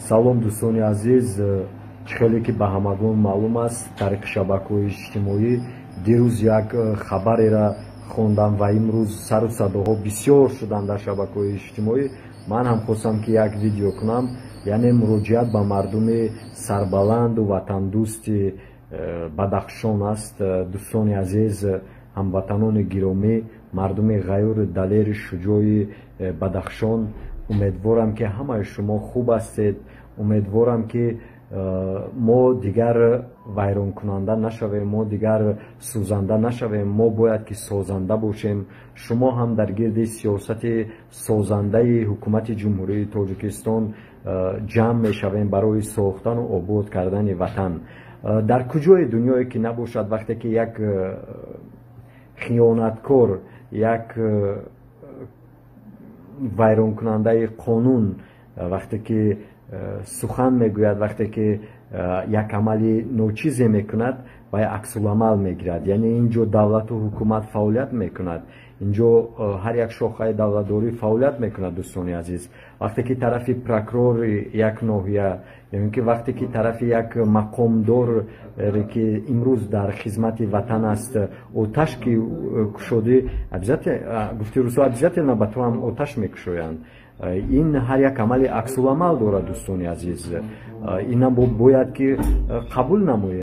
салом дӯстони азиз, чихеле ки ба ҳамагон маълум аст, тариқи шабакаҳои иҷтимоӣ дирӯз як хабареро хондам ва имрӯз сару садоҳо бисёр шуданд дар шабакаҳои иҷтимоӣ. ман ҳам хостам ки як видео кунам, яъне муроҷиат ба мардуми сарбаланду ватандӯсти Бадахшон аст. дӯстони азиз, ҳамватанони гиромӣ, мардуми ғайури далери шуҷои Бадахшон, умедворам ки ҳамаи шумо хуб ҳастед. умедворам ки мо дигар вайронкунанда нашавем, мо дигар сӯзанда нашавем. мо бояд ки созанда бошем. шумо ҳам дар гирди сиёсати созандаи ҳукумати ҷумҳурии Тоҷикистон ҷамъ мешавем барои сохтану обод кардани ватан. дар куҷои дунёе ки набошад, вақте ки як хиёнаткор, як вайронкунандаи қонун вақте ки сухан мегӯяд, вақте ки як амали ночизе мекунад, ба аксуламал мегирад. яъне инҷо давлату ҳукумат фаъолият мекунад, инҷо ҳар як шохаи давлатдорӣ фаъолият мекунад. дӯстони азиз, вақте ки тарафи прокурори як ноҳия, яъне ки вақте ки тарафи як мақомдоре ки имрӯз дар хизмати ватан аст, оташ ки кушодӣ, гуфти рӯсо обязательно ба ту ҳам оташ мекушоянд. ин ҳар як амали аксуламал дорад. дӯстони азиз, ина бояд ки қабул намоем.